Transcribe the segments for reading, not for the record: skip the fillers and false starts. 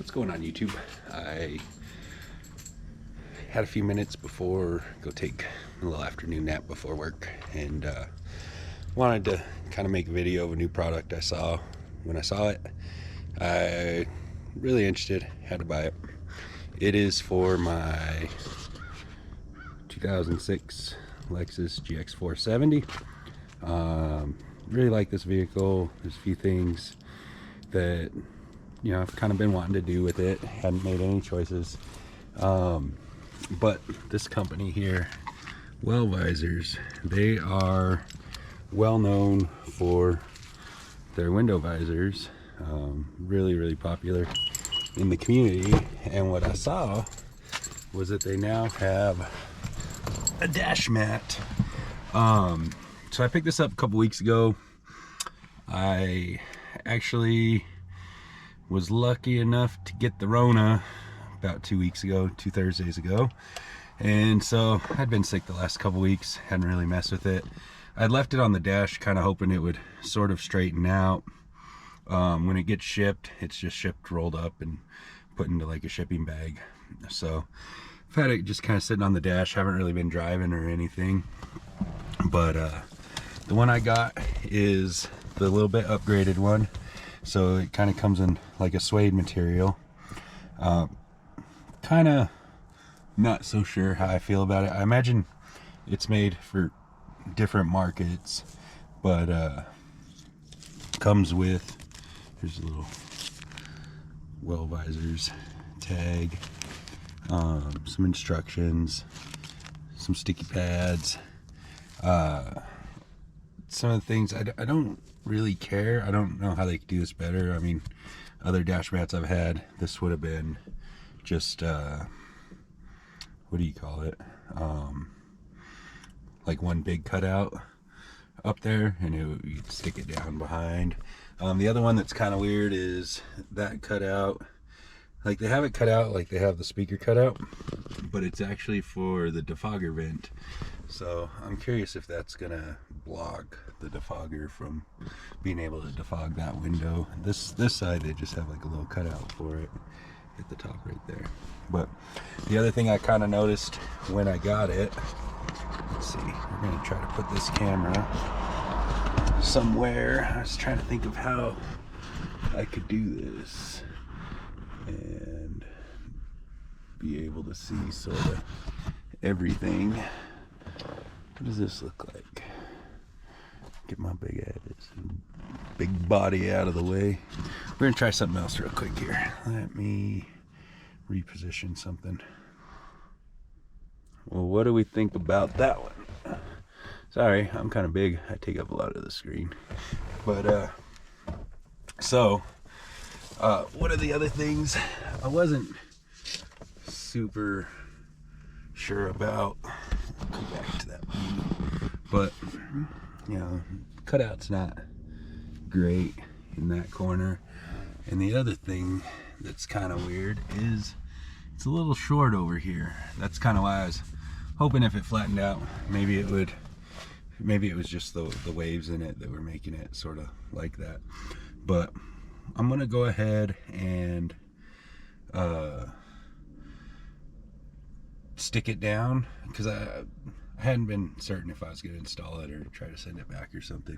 What's going on, YouTube? I had a few minutes before go take a little afternoon nap before work, and wanted to kind of make a video of a new product I saw. When I saw it, I really interested, had to buy it. It is for my 2006 Lexus GX470. Really like this vehicle. There's a few things that I've kind of been wanting to do with it. Hadn't made any choices. But this company here, WELLvisors, they are well known for their window visors. Really popular in the community. And what I saw was that they now have a dash mat. So I picked this up a couple weeks ago. I actually was lucky enough to get the Rona about 2 weeks ago, 2 Thursdays ago. And so I'd been sick the last couple weeks, hadn't really messed with it. I'd left it on the dash, kind of hoping it would sort of straighten out. When it gets shipped, it's just shipped rolled up and put into like a shipping bag. So I've had it just kind of sitting on the dash, haven't really been driving or anything. But the one I got is the little bit upgraded one. So it kind of comes in like a suede material. Kind of not so sure how I feel about it. I imagine it's made for different markets, but comes with, here's a little WELLvisors tag, some instructions, some sticky pads. Some of the things I don't really care. I don't know how they could do this better. I mean, other dash mats I've had, this would have been just what do you call it, like one big cutout up there, and you'd stick it down behind. The other one that's kind of weird is that cutout, like they have it cut out like they have the speaker cutout, but it's actually for the defogger vent. So I'm curious if that's gonna block the defogger from being able to defog that window. This side, they just have like a little cutout for it at the top right there. But the other thing I kind of noticed when I got it, let's see, we're gonna try to put this camera somewhere. I was trying to think of how I could do this and be able to see sort of everything. What does this look like? Get my big body out of the way. We're gonna try something else real quick here. Let me reposition something. Well, what do we think about that one? Sorry, I'm kind of big. I take up a lot of the screen. But one of the other things I wasn't super sure about, I'll come back to that view, but cutout's not great in that corner. And the other thing that's kind of weird is it's a little short over here. That's kind of why I was hoping if it flattened out, maybe it was just the waves in it that were making it sort of like that. But I'm gonna go ahead and stick it down, because I hadn't been certain if I was going to install it or try to send it back or something.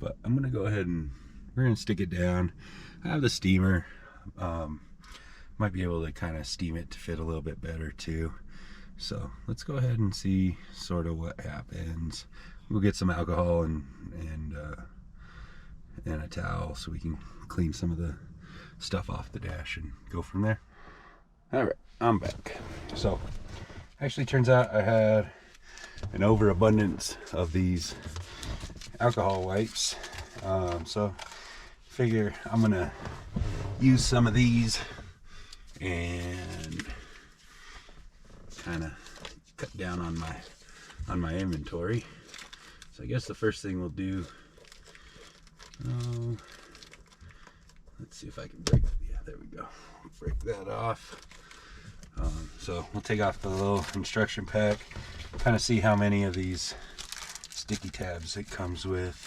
But I'm going to go ahead and we're going to stick it down. I have the steamer. Might be able to kind of steam it to fit a little bit better too. So let's go ahead and see sort of what happens. We'll get some alcohol and a towel so we can clean some of the stuff off the dash and go from there. All right, I'm back. So actually turns out I had an overabundance of these alcohol wipes. So figure I'm gonna use some of these and kind of cut down on my inventory. So I guess the first thing we'll do, let's see if I can break, yeah, there we go, break that off. So we'll take off the little instruction pack, kind of see how many of these sticky tabs it comes with,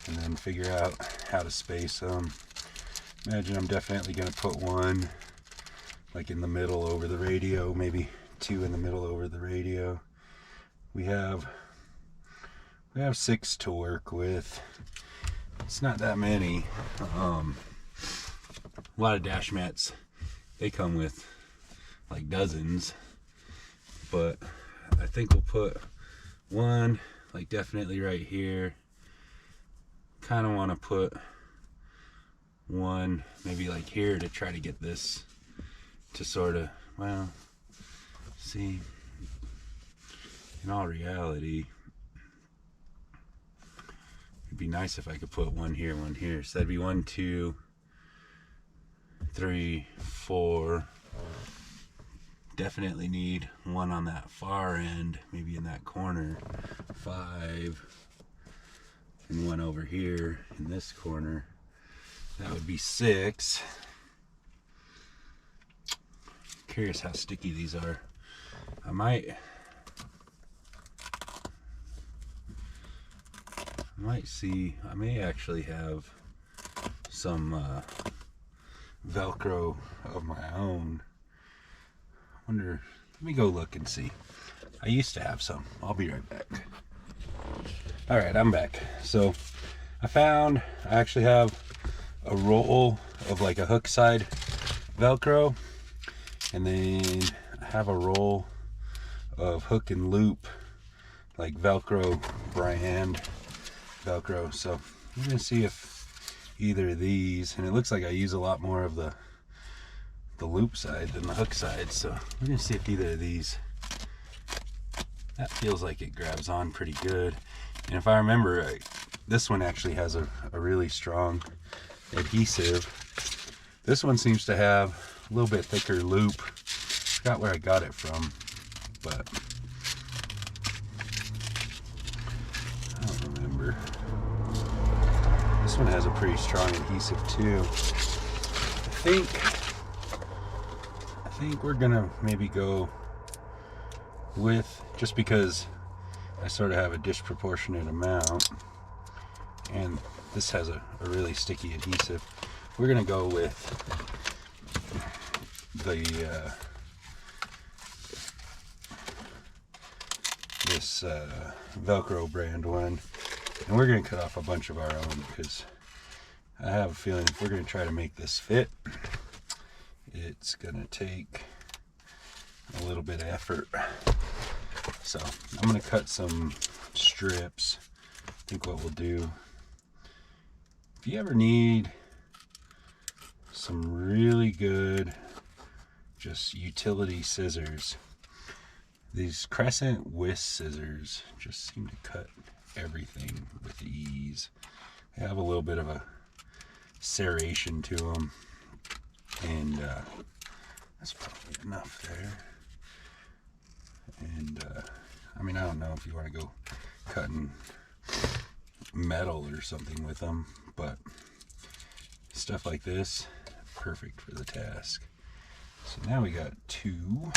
and then figure out how to space them. Imagine I'm definitely going to put one like in the middle over the radio, maybe two in the middle over the radio. We have 6 to work with. It's not that many. A lot of dash mats, they come with like dozens, but I think we'll put one like definitely right here. Kind of want to put one maybe like here to try to get this to sort of, well, see, in all reality, it'd be nice if I could put one here, so that'd be 1, 2, 3, 4. Definitely need one on that far end, maybe in that corner. 5, and one over here in this corner. That would be 6. Curious how sticky these are. I might see, I may actually have some Velcro of my own. I wonder, let me go look and see. I used to have some. I'll be right back. All right, I'm back. So I actually have a roll of like a hook side Velcro, and then I have a roll of hook and loop, like Velcro brand Velcro. So I'm gonna see if either of these, and it looks like I use a lot more of the loop side than the hook side, so we're gonna see if either of these, that feels like it grabs on pretty good. And if I remember right, this one actually has a really strong adhesive. This one seems to have a little bit thicker loop. Forgot where I got it from, but I don't remember. This one has a pretty strong adhesive too. I think we're gonna maybe go with, just because I sort of have a disproportionate amount, and this has a really sticky adhesive, we're gonna go with the this Velcro brand one, and we're gonna cut off a bunch of our own, because I have a feeling if we're gonna try to make this fit, it's gonna take a little bit of effort. So I'm gonna cut some strips. I think what we'll do, if you ever need some really good just utility scissors, these crescent whisk scissors just seem to cut everything with ease. They have a little bit of a serration to them, and that's probably enough there. And I mean, I don't know if you want to go cutting metal or something with them, but stuff like this, perfect for the task. So now we got 2.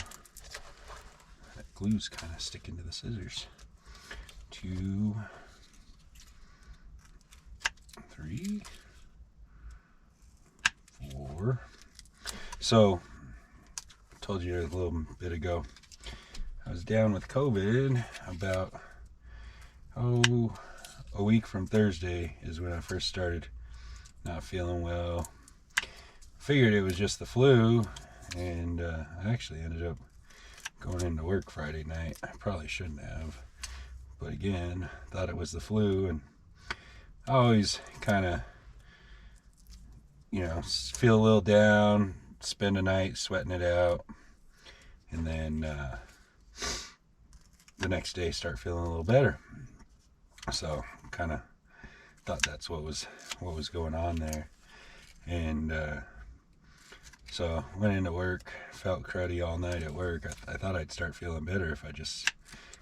That glue's kind of sticking to the scissors. 2, 3, 4. So I told you a little bit ago, I was down with COVID about a week from Thursday is when I first started not feeling well. Figured it was just the flu, and I actually ended up going into work Friday night. I probably shouldn't have, but again, thought it was the flu, and I always kind of, feel a little down, spend a night sweating it out, and then the next day start feeling a little better. So kind of thought that's what was going on there. And so went into work, felt cruddy all night at work. I thought I'd start feeling better if I just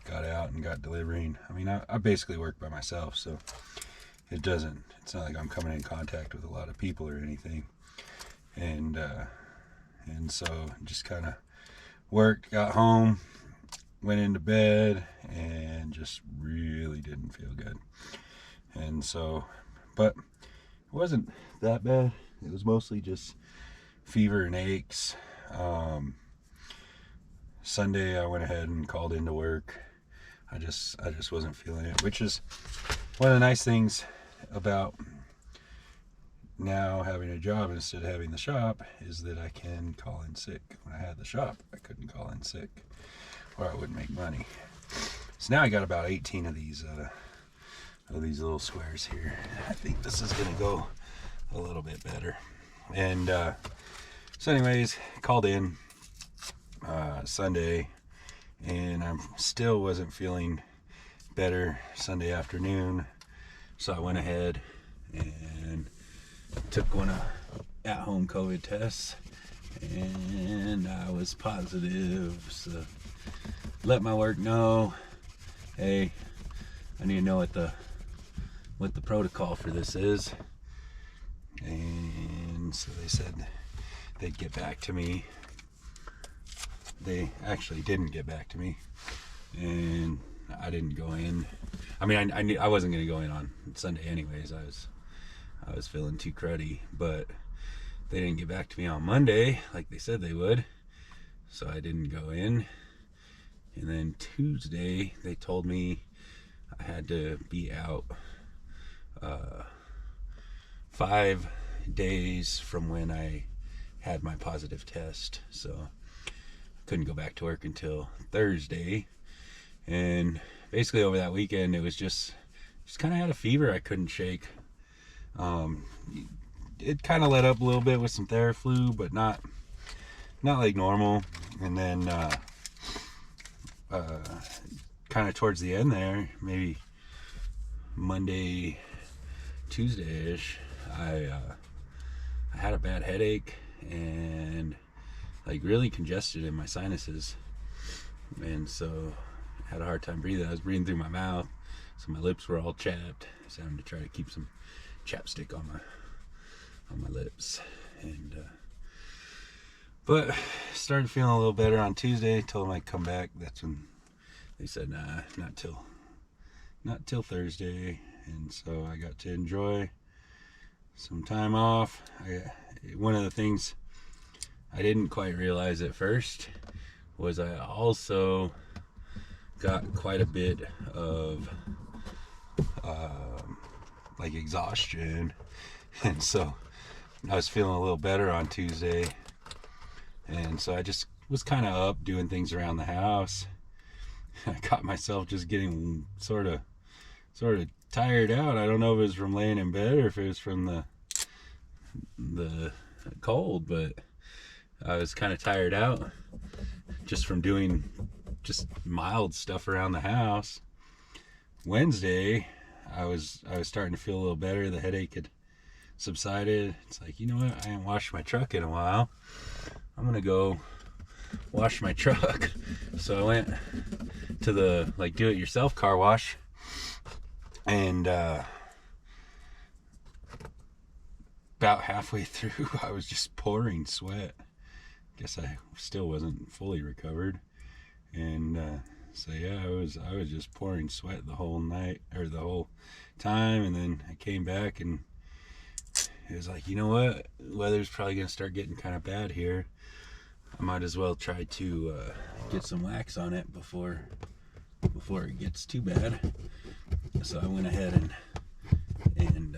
got out and got delivering. I mean, I basically work by myself, so it's not like I'm coming in contact with a lot of people or anything. And so just kind of worked, got home, went into bed, and just really didn't feel good. And so, but it wasn't that bad. it was mostly just fever and aches. Sunday I went ahead and called into work. I just wasn't feeling it, which is one of the nice things about now having a job instead of having the shop, is that I can call in sick. When I had the shop, I couldn't call in sick, or I wouldn't make money. So now I got about 18 of these little squares here. I think this is gonna go a little bit better. And so anyways, called in Sunday, and I still wasn't feeling better Sunday afternoon. So I went ahead and took one of at-home COVID tests, and I was positive. So let my work know, hey, I need to know what the protocol for this is. And so they said they'd get back to me. They actually didn't get back to me, and I didn't go in. I mean, I knew I wasn't going to go in on Sunday anyways. I was feeling too cruddy, but they didn't get back to me on Monday like they said they would, so I didn't go in. And then Tuesday they told me I had to be out 5 days from when I had my positive test, so I couldn't go back to work until Thursday. And basically over that weekend it was just kind of had a fever I couldn't shake. It kind of let up a little bit with some Theraflu, but not like normal. And then kind of towards the end there, maybe Monday, Tuesday-ish, I had a bad headache and like really congested in my sinuses, and so I had a hard time breathing. I was breathing through my mouth, so my lips were all chapped. So I'm having to try to keep some chapstick on my lips. And but started feeling a little better on Tuesday. Told them I'd come back. That's when they said, nah, not till Thursday. And so I got to enjoy some time off. One of the things I didn't quite realize at first was I also got quite a bit of like exhaustion, and so I was feeling a little better on Tuesday, and so I just was kind of up doing things around the house. I caught myself just getting sort of tired out. I don't know if it was from laying in bed or if it was from the cold, but I was kind of tired out just from doing just mild stuff around the house. Wednesday, I was starting to feel a little better. The headache had subsided. It's like, you know what? I haven't washed my truck in a while. I'm gonna go wash my truck. So I went to the like do-it-yourself car wash, and about halfway through, I was just pouring sweat. Guess I still wasn't fully recovered, and so yeah, I was just pouring sweat the whole night, or the whole time. And then I came back, and it was like, you know what? The weather's probably gonna start getting kind of bad here. I might as well try to get some wax on it before it gets too bad. So I went ahead and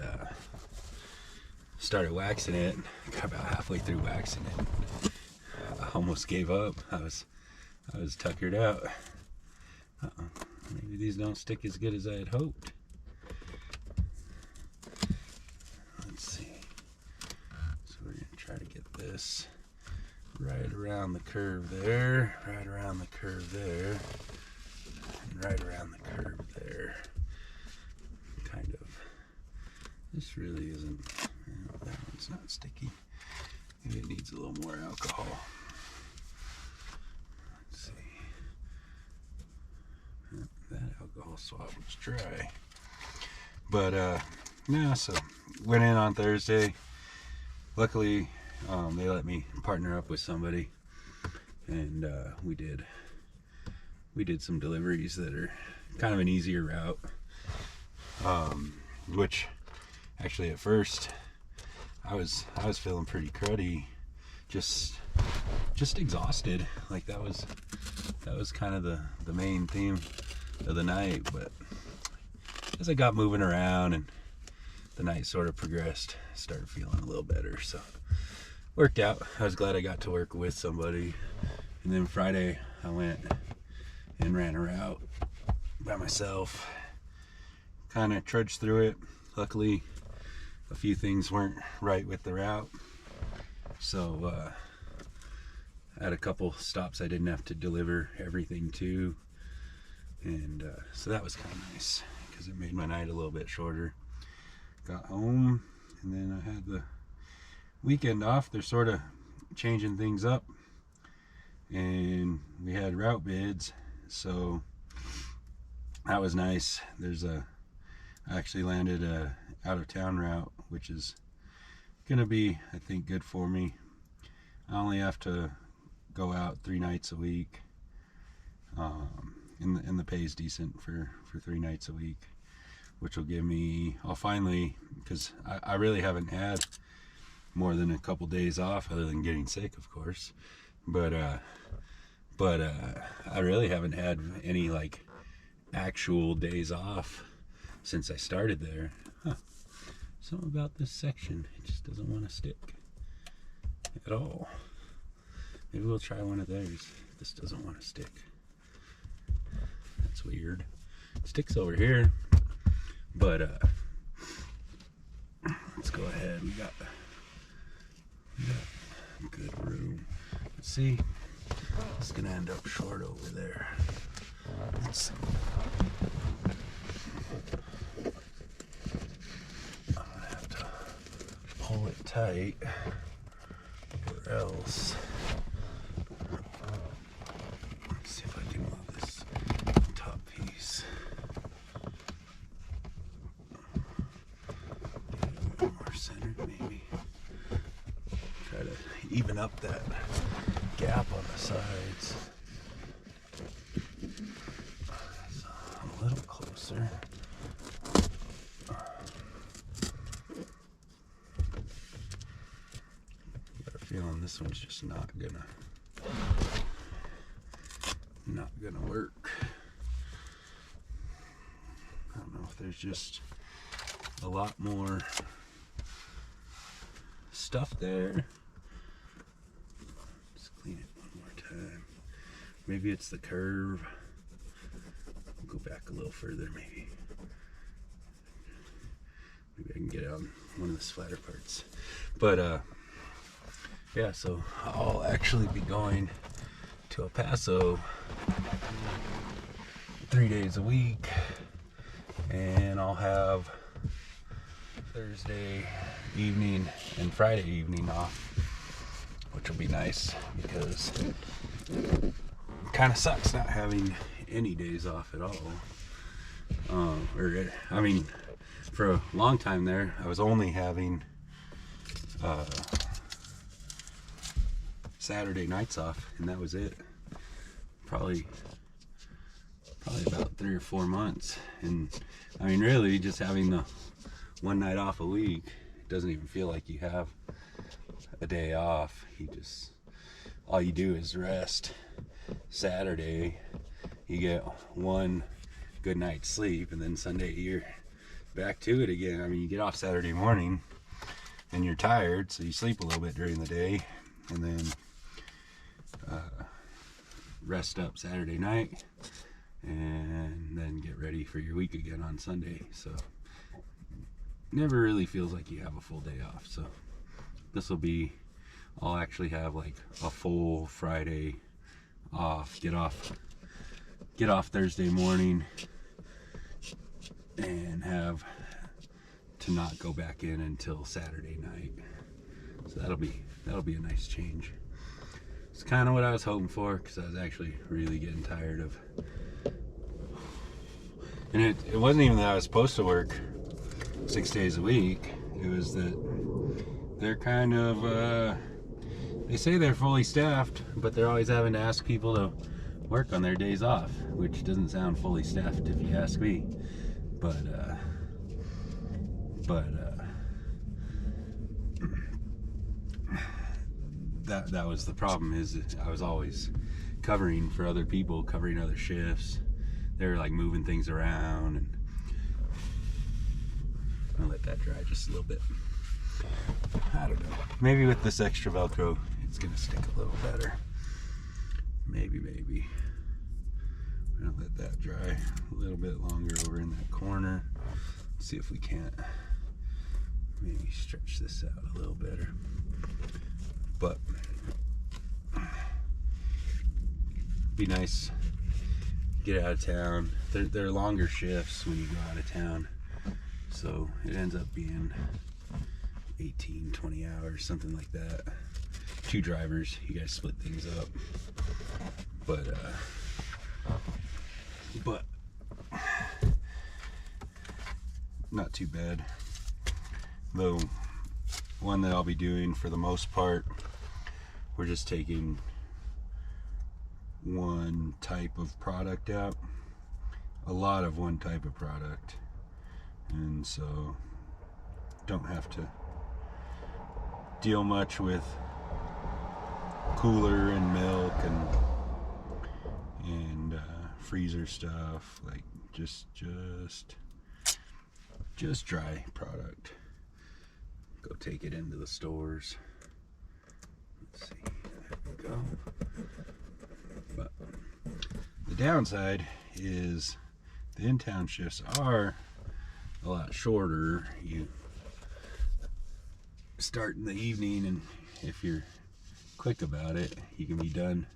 started waxing it. Got about halfway through waxing it, I almost gave up. I was tuckered out. Maybe these don't stick as good as I had hoped. Let's see. So we're gonna try to get this right around the curve there, right around the curve there, and right around the curve there. Kind of. This really isn't, that one's not sticky. Maybe it needs a little more alcohol. Let's see. That alcohol swab was dry. But yeah, so went in on Thursday. Luckily, they let me partner up with somebody, and we did some deliveries that are kind of an easier route, which actually at first I was feeling pretty cruddy, just exhausted. Like that was kind of the main theme of the night. But as I got moving around and the night sort of progressed, I started feeling a little better. So worked out. I was glad I got to work with somebody. And then Friday I went and ran a route by myself. Kind of trudged through it. Luckily, a few things weren't right with the route. So I had a couple stops I didn't have to deliver everything to. And so that was kind of nice because it made my night a little bit shorter. Got home and then I had the weekend off. They're sort of changing things up. And we had route bids, so that was nice. I actually landed a out of town route, which is gonna be, I think, good for me. I only have to go out 3 nights a week, and the pay is decent for 3 nights a week, which will give me, I'll finally, because I really haven't had more than a couple days off, other than getting sick, of course. But I really haven't had any like actual days off since I started there. Something about this section, it just doesn't want to stick at all. Maybe we'll try one of theirs. This doesn't want to stick. That's weird. It sticks over here, but let's go ahead. We got good room. Let's see. It's gonna end up short over there. Let's see. I'm gonna have to pull it tight, or else. Let's see if I can move this top piece. Get it a little more centered, maybe. Try to even up that gap on the sides. So a little closer. Got a feeling this one's just not gonna work. I don't know if there's just a lot more stuff there. Clean it one more time. Maybe it's the curve. We'll go back a little further, maybe. Maybe I can get on one of the flatter parts. But yeah, so I'll actually be going to El Paso 3 days a week, and I'll have Thursday evening and Friday evening off, which will be nice because it kind of sucks not having any days off at all. I mean, for a long time there, I was only having Saturday nights off, and that was it. Probably about 3 or 4 months. And I mean, really, just having the 1 night off a week, it doesn't even feel like you have a day off. All you do is rest. Saturday you get 1 good night's sleep, and then Sunday you're back to it again. I mean, you get off Saturday morning and you're tired, so you sleep a little bit during the day, and then rest up Saturday night, and then get ready for your week again on Sunday. So never really feels like you have a full day off. So this will be, I'll actually have like a full Friday off, get off Thursday morning, and have to not go back in until Saturday night. So that'll be a nice change. It's kind of what I was hoping for, because I was actually really getting tired of, and it wasn't even that I was supposed to work 6 days a week. It was that they're kind of they say they're fully staffed, but they're always having to ask people to work on their days off, which doesn't sound fully staffed if you ask me. But that was the problem, is I was always covering for other people, covering other shifts. They were like moving things around, and I'll let that dry just a little bit. I don't know. Maybe with this extra Velcro, it's gonna stick a little better. Maybe. I'm gonna let that dry a little bit longer over in that corner. See if we can't maybe stretch this out a little better. But be nice, get out of town. They're longer shifts when you go out of town, so it ends up being 18-20 hours, something like that. 2 drivers, you guys split things up. But not too bad. Though one that I'll be doing for the most part, we're just taking one type of product out, a lot of one type of product, and so don't have to deal much with cooler and milk and freezer stuff. Like just dry product. Go take it into the stores. Let's see, there we go. But the downside is the in-town shifts are a lot shorter. You start in the evening, and if you're quick about it, you can be done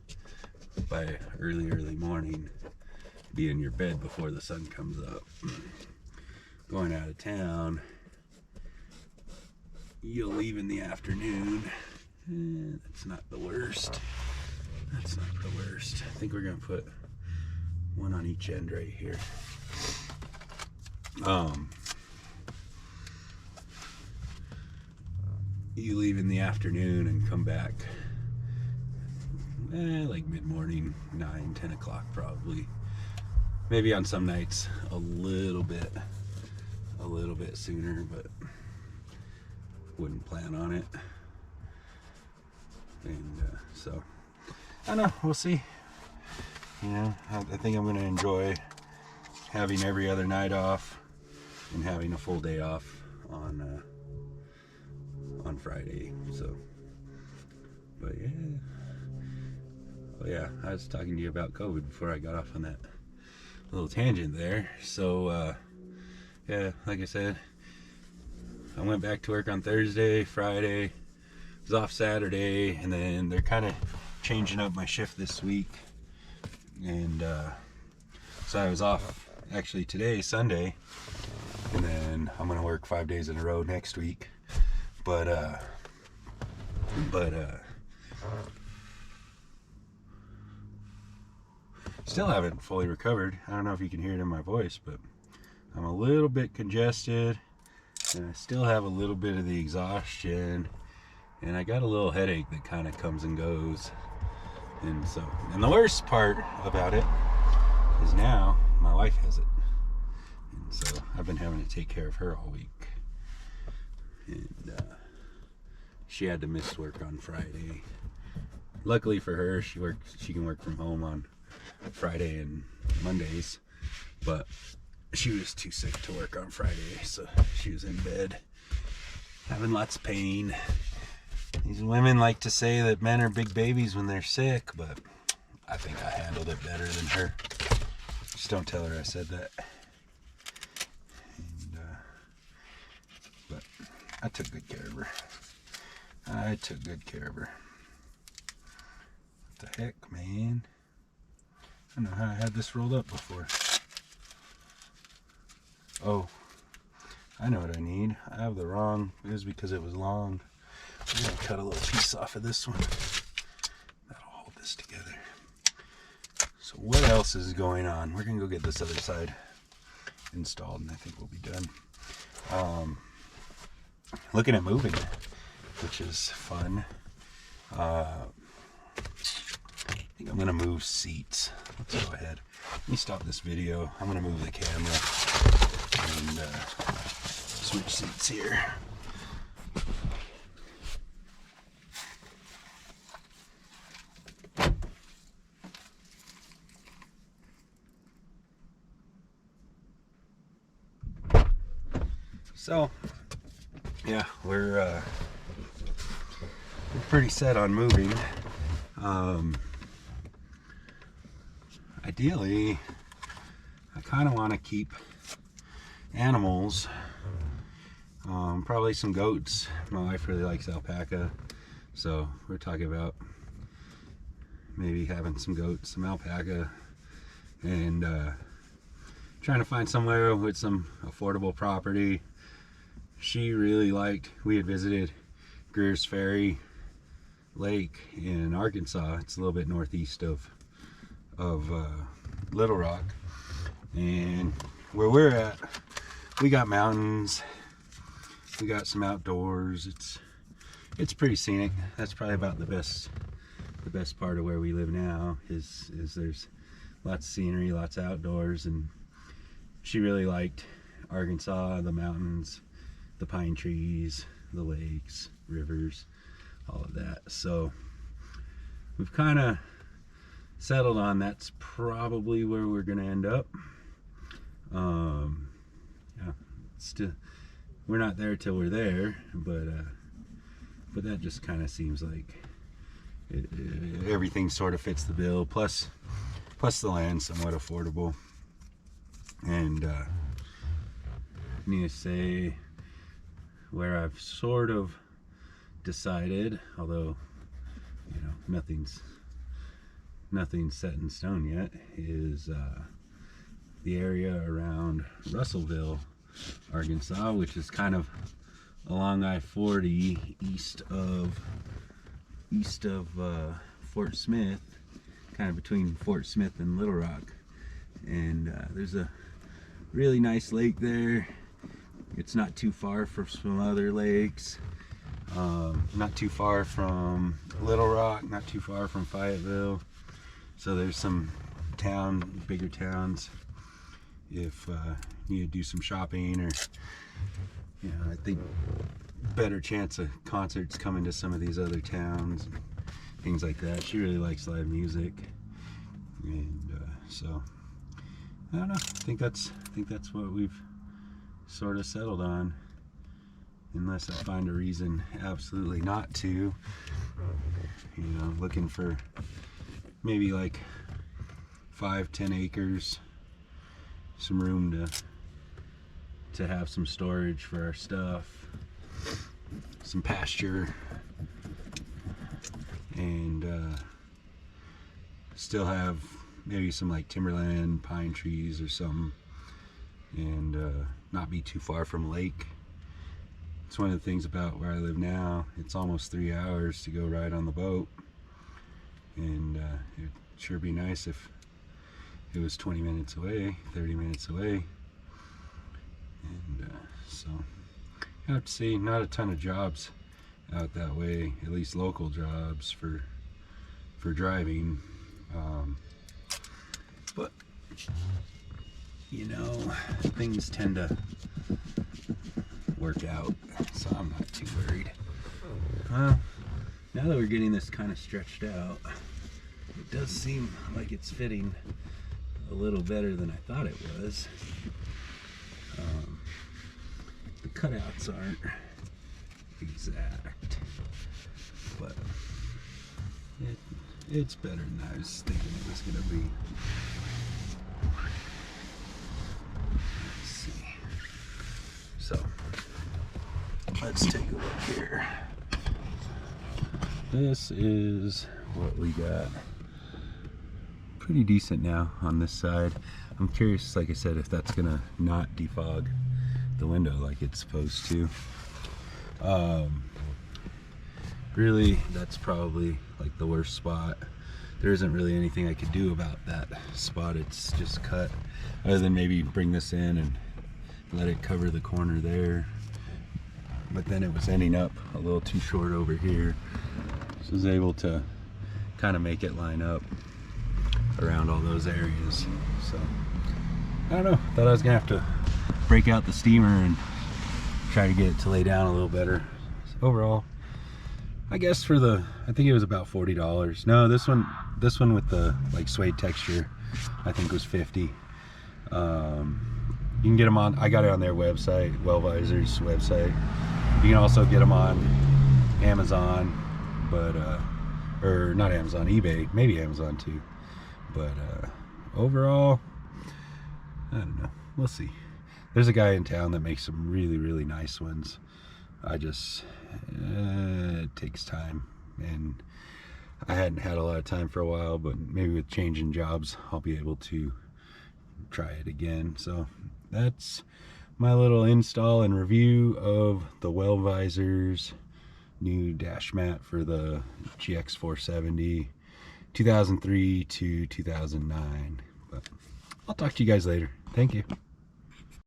by early morning, be in your bed before the sun comes up. Going out of town, you'll leave in the afternoon. That's not the worst. That's not the worst. I think we're gonna put one on each end right here. You leave in the afternoon and come back like mid-morning, 9-10 o'clock probably. Maybe on some nights a little bit sooner, but wouldn't plan on it. And so I don't know, we'll see. You know, I think I'm gonna enjoy having every other night off and having a full day off on Friday. So, but yeah. Oh yeah, I was talking to you about COVID before I got off on that little tangent there. So yeah, like I said, I went back to work on Thursday, Friday, was off Saturday, and then they're kind of changing up my shift this week. And so I was off actually today, Sunday, and then I'm gonna work 5 days in a row next week. But still haven't fully recovered. I don't know if you can hear it in my voice, but I'm a little bit congested, and I still have a little bit of the exhaustion, and I got a little headache that kind of comes and goes. And the worst part about it is now my wife has it, and so I've been having to take care of her all week. And she had to miss work on Friday. Luckily for her, she can work from home on Friday and Mondays, but she was too sick to work on Friday, so she was in bed having lots of pain. These women like to say that men are big babies when they're sick, but I think I handled it better than her. Just don't tell her I said that. And but I took good care of her. What the heck, man? I don't know how I had this rolled up before. Oh, I know what I need. I have the wrong, it was because it was long. I'm gonna cut a little piece off of this one. That'll hold this together. So what else is going on? We're gonna go get this other side installed, and I think we'll be done. Looking at moving, which is fun. I think I'm gonna move seats. Let's go ahead. Let me stop this video. I'm gonna move the camera and switch seats here. So yeah, we're pretty set on moving. Ideally, I kind of want to keep animals, probably some goats. My wife really likes alpaca, so we're talking about maybe having some goats, some alpaca, and trying to find somewhere with some affordable property. She really liked, we had visited Greer's Ferry Lake in Arkansas. It's a little bit northeast of Little Rock, and where we're at, we got mountains, we got some outdoors. It's pretty scenic. That's probably about the best part of where we live now is there's lots of scenery, lots of outdoors. And she really liked Arkansas, the mountains, the pine trees, the lakes, rivers, all of that. So we've kind of settled on that's probably where we're gonna end up. Yeah, still, we're not there till we're there, but that just kind of seems like everything sort of fits the bill. Plus the land's somewhat affordable, and I need to say where I've sort of decided, although you know nothing's set in stone yet, is the area around Russellville, Arkansas, which is kind of along I-40 east of Fort Smith, kind of between Fort Smith and Little Rock. And there's a really nice lake there. It's not too far from some other lakes, not too far from Little Rock, not too far from Fayetteville. So there's some bigger towns if you need to do some shopping, or you know, I think better chance of concerts coming to some of these other towns, things like that. She really likes live music, and so I don't know. I think that's what we've sort of settled on, unless I find a reason absolutely not to. You know, looking for maybe like 5-10 acres, some room to have some storage for our stuff, some pasture, and still have maybe some like timberland, pine trees or something, and not be too far from a lake. It's one of the things about where I live now. It's almost 3 hours to go ride on the boat, and it'd sure be nice if it was 20 minutes away, 30 minutes away. And so you have to see, not a ton of jobs out that way, at least local jobs for driving, but you know, things tend to work out, so I'm not too worried. Well, now that we're getting this kind of stretched out, it does seem like it's fitting a little better than I thought it was. The cutouts aren't exact, but it's better than I was thinking it was gonna be. Let's see. So let's take a look here. This is what we got. Pretty decent now on this side. I'm curious, like I said, if that's gonna not defog the window like it's supposed to. Really, that's probably like the worst spot. There isn't really anything I could do about that spot. It's just cut, other than maybe bring this in and let it cover the corner there. But then it was ending up a little too short over here, so I was able to kind of make it line up around all those areas. So I don't know, thought I was gonna have to break out the steamer and try to get it to lay down a little better. So overall, I guess I think it was about $40. No, this one with the like suede texture, I think was $50. You can get them on, I got it on their website, WELLvisors website. You can also get them on Amazon, but or not Amazon, eBay, maybe Amazon too. But overall, I don't know, we'll see. There's a guy in town that makes some really nice ones. I just it takes time, and I hadn't had a lot of time for a while, but maybe with changing jobs I'll be able to try it again. So that's my little install and review of the WELLvisors new dash mat for the GX470 2003 to 2009. But I'll talk to you guys later. Thank you.